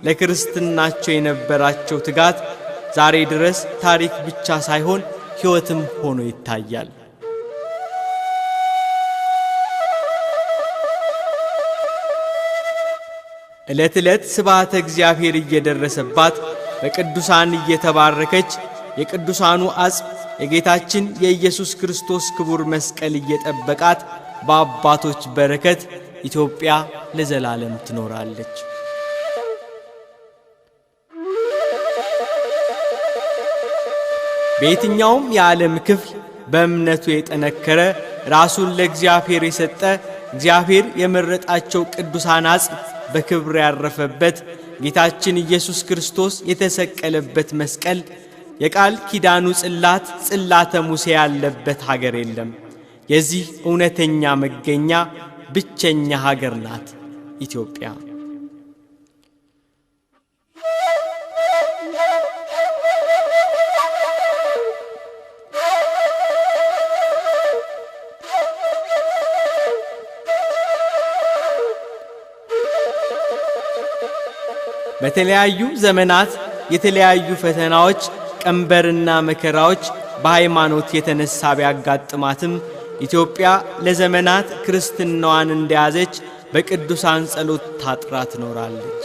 ለክርስትናቸው የነበራቸው ትጋት ዛሬ ድረስ ታሪክ ብቻ ሳይሆን ሕይወትም ሆኖ ይታያል። ዕለት ዕለት ስብሐተ እግዚአብሔር እየደረሰባት በቅዱሳን እየተባረከች የቅዱሳኑ አጽም የጌታችን የኢየሱስ ክርስቶስ ክቡር መስቀል እየጠበቃት በአባቶች በረከት ኢትዮጵያ ለዘላለም ትኖራለች። በየትኛውም የዓለም ክፍል በእምነቱ የጠነከረ ራሱን ለእግዚአብሔር የሰጠ እግዚአብሔር የመረጣቸው ቅዱሳን አጽም በክብር ያረፈበት ጌታችን ኢየሱስ ክርስቶስ የተሰቀለበት መስቀል የቃል ኪዳኑ ጽላት ጽላተ ሙሴ ያለበት ሀገር የለም። የዚህ እውነተኛ መገኛ ብቸኛ ሀገር ናት ኢትዮጵያ። በተለያዩ ዘመናት የተለያዩ ፈተናዎች፣ ቀንበርና መከራዎች በሃይማኖት የተነሳ ቢያጋጥማትም ኢትዮጵያ ለዘመናት ክርስትናዋን እንደያዘች በቅዱሳን ጸሎት ታጥራ ትኖራለች።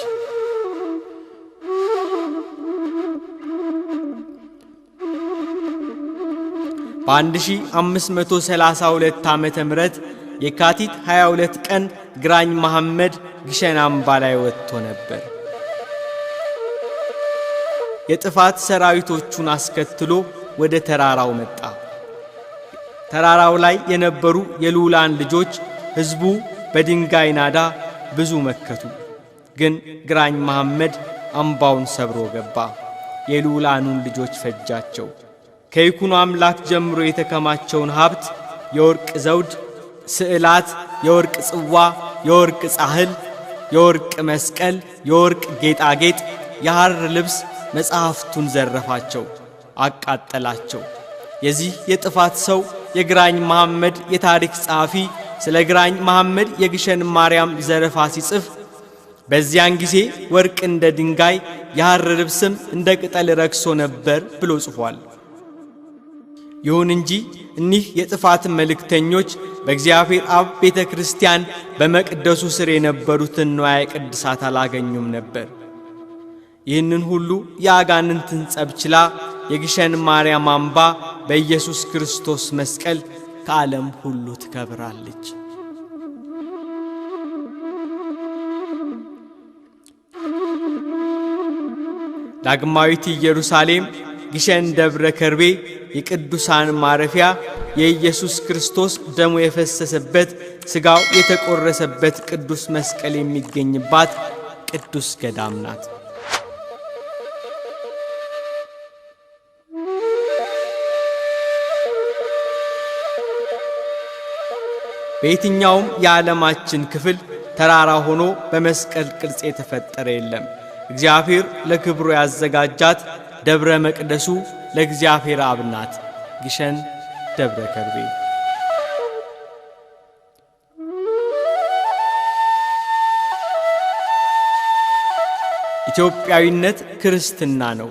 በ1532 ዓመተ ምህረት የካቲት 22 ቀን ግራኝ መሐመድ ግሸን አምባ ላይ ወጥቶ ነበር። የጥፋት ሰራዊቶቹን አስከትሎ ወደ ተራራው መጣ። ተራራው ላይ የነበሩ የልዑላን ልጆች ሕዝቡ በድንጋይ ናዳ ብዙ መከቱ። ግን ግራኝ መሐመድ አምባውን ሰብሮ ገባ፣ የልዑላኑን ልጆች ፈጃቸው። ከይኩኖ አምላክ ጀምሮ የተከማቸውን ሀብት፣ የወርቅ ዘውድ፣ ስዕላት፣ የወርቅ ጽዋ፣ የወርቅ ጻሕል፣ የወርቅ መስቀል፣ የወርቅ ጌጣጌጥ፣ የሐር ልብስ፣ መጽሐፍቱን ዘረፋቸው፣ አቃጠላቸው። የዚህ የጥፋት ሰው የግራኝ መሐመድ የታሪክ ጸሐፊ ስለ ግራኝ መሐመድ የግሸን ማርያም ዘረፋ ሲጽፍ በዚያን ጊዜ ወርቅ እንደ ድንጋይ የሐር ልብስም እንደ ቅጠል ረክሶ ነበር ብሎ ጽፏል። ይሁን እንጂ እኒህ የጥፋት መልእክተኞች በእግዚአብሔር አብ ቤተ ክርስቲያን በመቅደሱ ስር የነበሩትን ንዋየ ቅድሳት አላገኙም ነበር። ይህንን ሁሉ የአጋንንትን ጸብ ችላ የግሸን ማርያም አምባ በኢየሱስ ክርስቶስ መስቀል ከዓለም ሁሉ ትከብራለች። ዳግማዊት ኢየሩሳሌም ግሸን ደብረ ከርቤ የቅዱሳን ማረፊያ የኢየሱስ ክርስቶስ ደሙ የፈሰሰበት ሥጋው የተቆረሰበት ቅዱስ መስቀል የሚገኝባት ቅዱስ ገዳም ናት። በየትኛውም የዓለማችን ክፍል ተራራ ሆኖ በመስቀል ቅርጽ የተፈጠረ የለም። እግዚአብሔር ለክብሩ ያዘጋጃት ደብረ መቅደሱ ለእግዚአብሔር አብ ናት። ግሸን ደብረ ከርቤ። ኢትዮጵያዊነት ክርስትና ነው።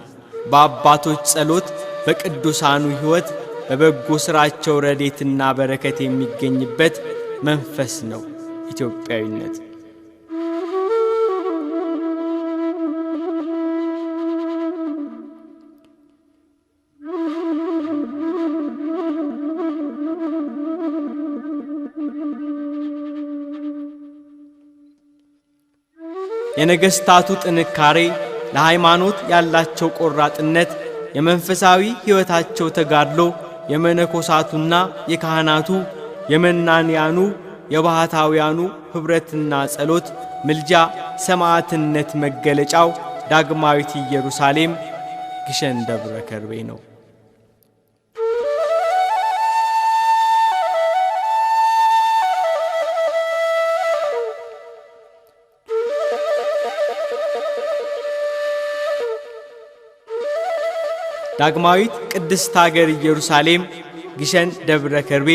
በአባቶች ጸሎት፣ በቅዱሳኑ ሕይወት፣ በበጎ ሥራቸው ረድኤትና በረከት የሚገኝበት መንፈስ ነው ኢትዮጵያዊነት። የነገሥታቱ ጥንካሬ፣ ለሃይማኖት ያላቸው ቆራጥነት፣ የመንፈሳዊ ሕይወታቸው ተጋድሎ፣ የመነኮሳቱና የካህናቱ፣ የመናንያኑ፣ የባህታውያኑ ኅብረትና ጸሎት፣ ምልጃ፣ ሰማዕትነት መገለጫው ዳግማዊት ኢየሩሳሌም ግሸን ደብረ ከርቤ ነው። ዳግማዊት ቅድስት አገር ኢየሩሳሌም ግሸን ደብረ ከርቤ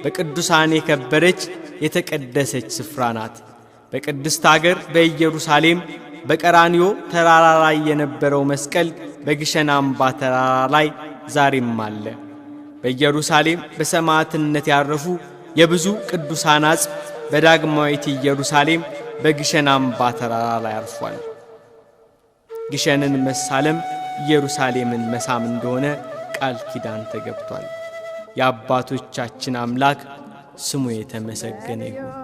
በቅዱሳን የከበረች የተቀደሰች ስፍራ ናት። በቅድስት አገር በኢየሩሳሌም በቀራንዮ ተራራ ላይ የነበረው መስቀል በግሸን አምባ ተራራ ላይ ዛሬም አለ። በኢየሩሳሌም በሰማዕትነት ያረፉ የብዙ ቅዱሳን አጽም በዳግማዊት ኢየሩሳሌም በግሸን አምባ ተራራ ላይ አርፏል። ግሸንን መሳለም ኢየሩሳሌምን መሳም እንደሆነ ቃል ኪዳን ተገብቷል። የአባቶቻችን አምላክ ስሙ የተመሰገነ ይሁን።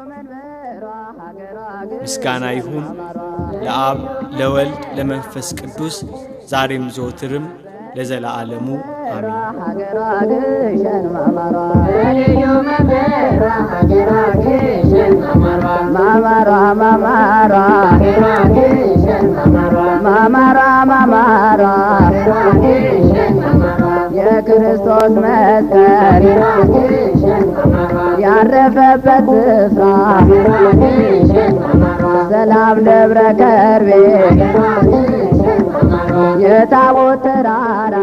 ምስጋና ይሁን ለአብ ለወልድ ለመንፈስ ቅዱስ ዛሬም ዘወትርም ለዘላለሙ አሜን። የክርስቶስ መስቀል ያረፈበት ስፍራ ሰላም ደብረ ከርቤ የታቦት ተራራ